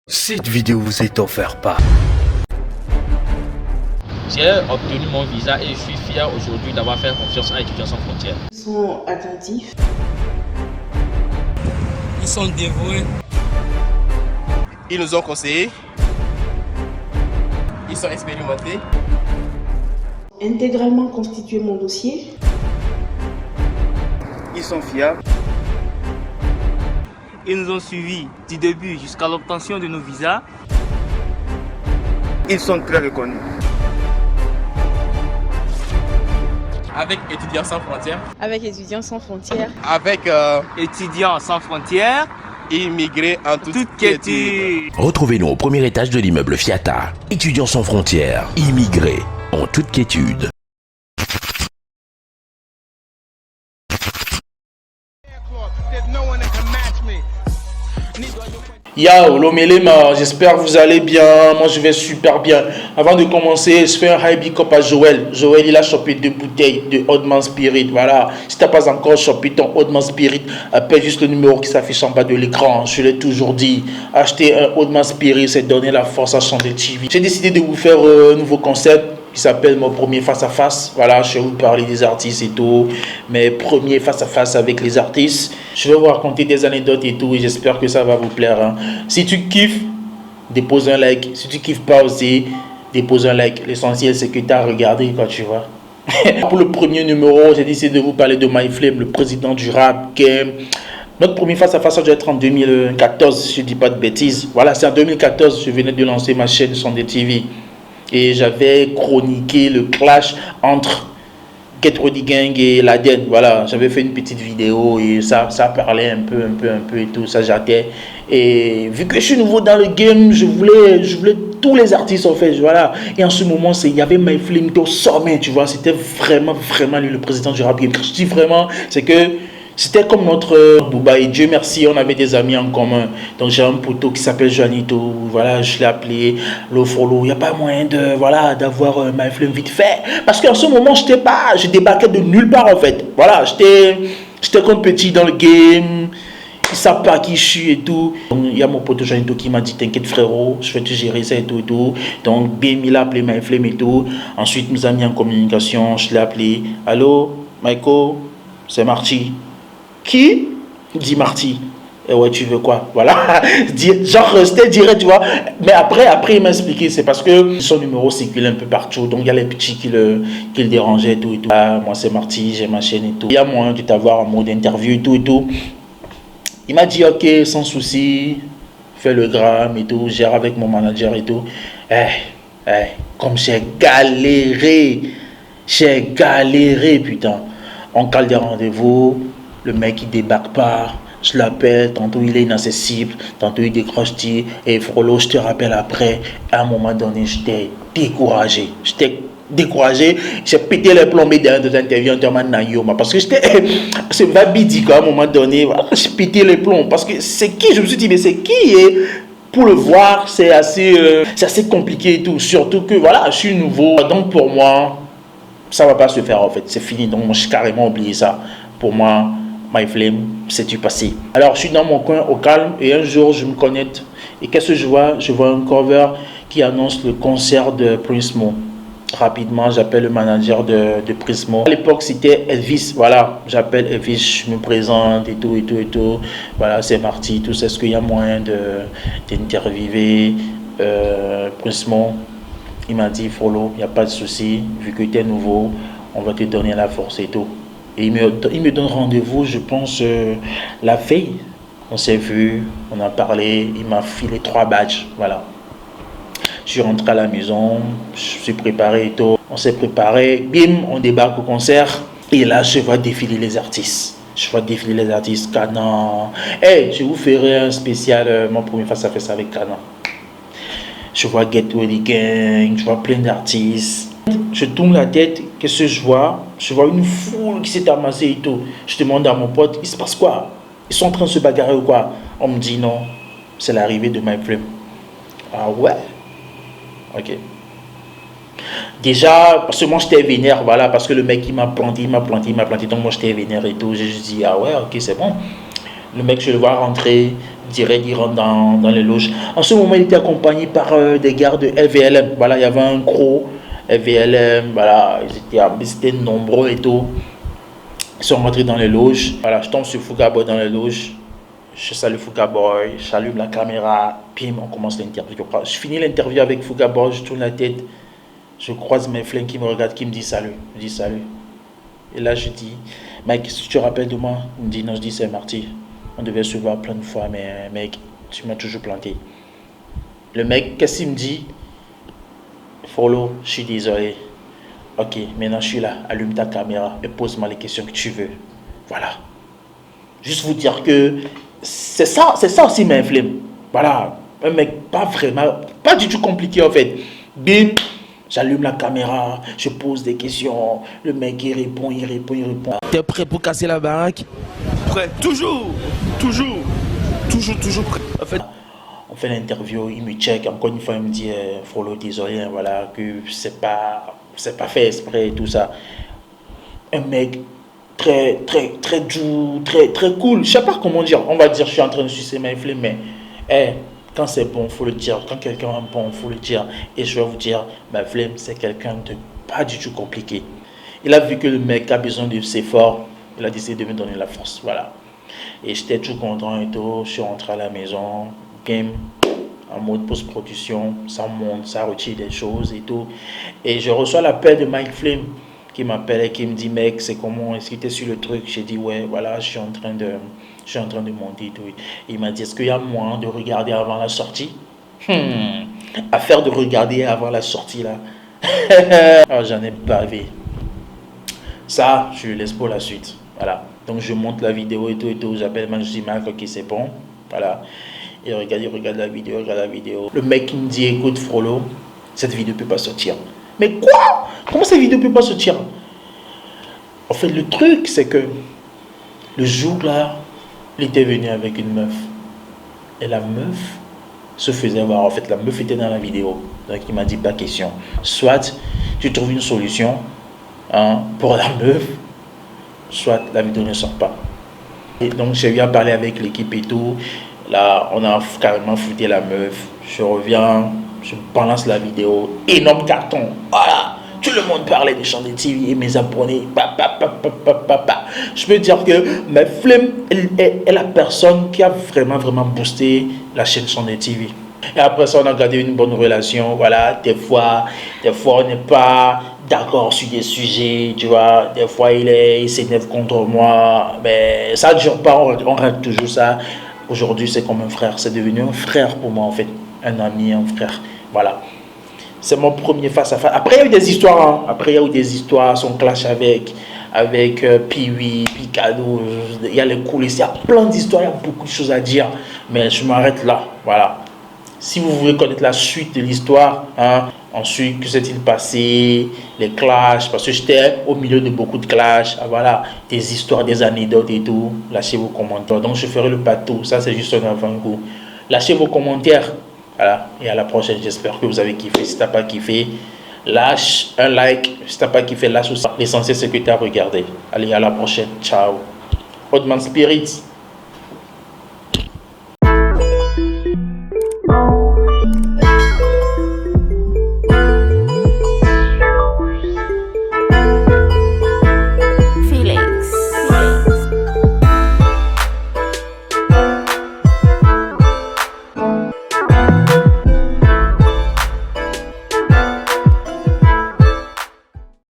Cette vidéo vous est offerte par... J'ai obtenu mon visa et je suis fier aujourd'hui d'avoir fait confiance à Étudiants sans frontières. Ils sont attentifs. Ils sont dévoués. Ils nous ont conseillé. Ils sont expérimentés. Intégralement constitué mon dossier. Ils sont fiables. Ils nous ont suivis du début jusqu'à l'obtention de nos visas. Ils sont très reconnus. Avec Étudiants sans frontières. Avec Étudiants sans frontières. Avec Étudiants sans frontières. immigrés en toute quiétude. Retrouvez-nous au premier étage de l'immeuble Fiata. Étudiants sans frontières, immigrés en toute quiétude. Yo, l'Omelema, j'espère que vous allez bien. Moi, je vais super bien. Avant de commencer, je fais un high big up à Joël. Joël, il a chopé 2 bouteilles de Oddman Spirit. Voilà. Si tu n'as pas encore chopé ton Oddman Spirit, appelle juste le numéro qui s'affiche en bas de l'écran. Je l'ai toujours dit. Acheter un Oddman Spirit, c'est donner la force à Chandel TV. J'ai décidé de vous faire un nouveau concept qui s'appelle mon premier face-à-face. Voilà, je vais vous parler des artistes et tout. Mes premiers face-à-face avec les artistes. Je vais vous raconter des anecdotes et tout. Et j'espère que ça va vous plaire. Hein. Si tu kiffes, dépose un like. Si tu kiffes pas aussi, dépose un like. L'essentiel, c'est que tu as regardé quand tu vois. Pour le premier numéro, j'ai décidé de vous parler de MyFlame, le président du rap game. Notre premier face-à-face, ça doit être en 2014, si je ne dis pas de bêtises. Voilà, c'est en 2014 je venais de lancer ma chaîne Chandel TV. Et j'avais chroniqué le clash entre Get Ready Gang et Laden. Voilà, j'avais fait une petite vidéo et ça parlait un peu et tout, ça j'attendais. Et vu que je suis nouveau dans le game, je voulais tous les artistes en fait, voilà. Et en ce moment, il y avait MyFlame au sommet, tu vois. C'était vraiment lui le président du rap game. Quand je dis vraiment, c'est que c'était comme notre Booba et Dieu merci, on avait des amis en commun. Donc j'ai un poteau qui s'appelle Juanito, voilà, je l'ai appelé, le follow. Il n'y a pas moyen d'avoir MyFlame vite fait. Parce qu'en ce moment, je débarquais de nulle part en fait. Voilà, j'étais comme petit dans le game. Ils ne savent pas qui je suis et tout. Donc il y a mon poteau Juanito qui m'a dit t'inquiète frérot, je vais te gérer ça et tout et tout. Donc bim, il a appelé MyFlame et tout. Ensuite, nous a mis en communication, je l'ai appelé. Allô, Michael, c'est Marty. Qui dit Marty? Et ouais, tu veux quoi? Voilà. Genre, c'était direct, tu vois. Mais après, il m'a expliqué, c'est parce que son numéro circulait un peu partout. Donc, il y a les petits qui le dérangeaient et tout et tout. Ah, moi, c'est Marty, j'ai ma chaîne et tout. Il y a moyen de t'avoir en mode interview et tout et tout. Il m'a dit, ok, sans souci, fais le gramme et tout, gère avec mon manager et tout. Comme j'ai galéré, putain. On cale des rendez-vous. Le mec il débarque pas, je l'appelle, tantôt il est inaccessible, tantôt il décroche, et Frollo, je te rappelle après. À un moment donné, j'étais découragé, j'ai pété les plombs derrière des interviews en termes de parce que c'est Babidi quoi, à un moment donné, voilà, j'ai pété les plombs, parce que c'est qui, je me suis dit, mais c'est qui, et pour le voir, c'est assez compliqué et tout, surtout que voilà, je suis nouveau, donc pour moi, ça va pas se faire en fait, c'est fini, donc moi j'ai carrément oublié ça, pour moi. MyFlame, c'est du passé. Alors, je suis dans mon coin au calme et un jour, je me connecte. Et qu'est-ce que je vois? Je vois un cover qui annonce le concert de Prismo. Rapidement, j'appelle le manager de Prismo. À l'époque, c'était Elvis. Voilà, j'appelle Elvis, je me présente et tout. Voilà, c'est Marty, tout ça. Est-ce qu'il y a moyen d'interviewer Prismo? Il m'a dit, follow, il n'y a pas de souci. Vu que tu es nouveau, on va te donner la force et tout. Et il me donne rendez-vous, je pense, la veille. On s'est vu, on a parlé, il m'a filé 3 badges, voilà. Je suis rentré à la maison, je suis préparé et tout. On s'est préparé, bim, on débarque au concert. Et là, je vois défiler les artistes. Canan. Je vous ferai un spécial, mon premier face-à-face avec Canan. Je vois Get Ready Gang, je vois plein d'artistes. Je tourne la tête, qu'est-ce que je vois? Je vois une foule qui s'est amassée et tout. Je demande à mon pote, il se passe quoi? Ils sont en train de se bagarrer ou quoi? On me dit non, c'est l'arrivée de MyFlame. Ah ouais? Ok. Déjà, parce que moi j'étais vénère, voilà, parce que le mec il m'a planté, donc moi j'étais vénère et tout. J'ai juste dit, ah ouais, ok, c'est bon. Le mec, je le vois rentrer, direct, il rentre dans les loges. En ce moment, il était accompagné par des gars de LVLM. Voilà, il y avait un gros LVLM, voilà, ils étaient nombreux et tout. Ils sont rentrés dans les loges. Voilà, je tombe sur Fouga Boy dans les loges. Je salue Fouga Boy, j'allume la caméra, pim, on commence l'interview. Je finis l'interview avec Fouga Boy, je tourne la tête, je croise mes flingues qui me regardent, qui me disent salut. Je dis salut. Et là, je dis, mec, qu'est-ce que tu te rappelles de moi? Il me dit, non, je dis, c'est Marty. On devait se voir plein de fois, mais mec, tu m'as toujours planté. Le mec, qu'est-ce qu'il me dit? Follow, je suis désolé. Ok, maintenant je suis là, allume ta caméra et pose-moi les questions que tu veux. Voilà. Juste vous dire que c'est ça aussi m'inflamme. Voilà. Un mec pas vraiment, pas du tout compliqué en fait. Bim, j'allume la caméra, je pose des questions. Le mec il répond. T'es prêt pour casser la baraque? Prêt, toujours prêt. En fait, on fait l'interview, il me check. Encore une fois, il me dit, Frollo, désolé, hein, voilà, que c'est pas fait exprès et tout ça. Un mec très doux, très cool. Je sais pas comment dire. On va dire, je suis en train de sucer ma flemme, mais quand c'est bon, faut le dire. Quand quelqu'un est bon, faut le dire. Et je vais vous dire, ma flemme, c'est quelqu'un de pas du tout compliqué. Il a vu que le mec a besoin de ses efforts. Il a décidé de me donner la force. Voilà. Et j'étais tout content et tout. Je suis rentré à la maison. Game en mode post-production. Ça monte, ça retire des choses et tout. Et je reçois l'appel de Mike Flame qui m'appelle et qui me dit, mec, c'est comment? Est-ce que tu es sur le truc? J'ai dit, ouais, voilà, je suis en train de monter et tout. Il m'a dit, est-ce qu'il y a moyen de regarder avant la sortie? Affaire de regarder avant la sortie là. Alors, j'en ai bavé. Ça, je laisse pour la suite. Voilà. Donc je monte la vidéo et tout. J'appelle man, je dis Marc, ok, c'est bon. Voilà. Il regarde la vidéo, Le mec il me dit, écoute Frollo, cette vidéo ne peut pas sortir. Mais quoi? Comment cette vidéo ne peut pas sortir? En fait, le truc, c'est que le jour là, il était venu avec une meuf. Et la meuf se faisait voir. En fait, la meuf était dans la vidéo. Donc il m'a dit, pas question. Soit tu trouves une solution pour la meuf, soit la vidéo ne sort pas. Et donc j'ai eu à parler avec l'équipe et tout. Là, on a carrément foutu la meuf. Je reviens, je balance la vidéo. Énorme carton. Voilà. Tout le monde parlait des chaînes de TV et mes abonnés. Je peux dire que ma flemme est la personne qui a vraiment boosté la chaîne Chaîne de TV. Et après ça, on a gardé une bonne relation. Voilà, des fois on n'est pas d'accord sur des sujets, tu vois. Des fois, il s'énerve contre moi. Mais ça ne dure pas, on règle toujours ça. Aujourd'hui, c'est comme un frère. C'est devenu un frère pour moi, en fait. Un ami, un frère. Voilà. C'est mon premier face-à-face. Après, il y a eu des histoires. Son clash avec Piwi, Picado. Il y a les coulisses. Il y a plein d'histoires. Il y a beaucoup de choses à dire. Mais je m'arrête là. Voilà. Si vous voulez connaître la suite de l'histoire, ensuite, que s'est-il passé, les clashs, parce que j'étais au milieu de beaucoup de clashs, voilà, des histoires, des anecdotes et tout, lâchez vos commentaires. Donc, je ferai le bateau, ça c'est juste un avant-goût. Lâchez vos commentaires, voilà, et à la prochaine, j'espère que vous avez kiffé. Si tu n'as pas kiffé, lâche un like, si tu n'as pas kiffé, lâche aussi. L'essentiel, c'est que tu as regardé. Allez, à la prochaine, ciao. Oddman Spirits.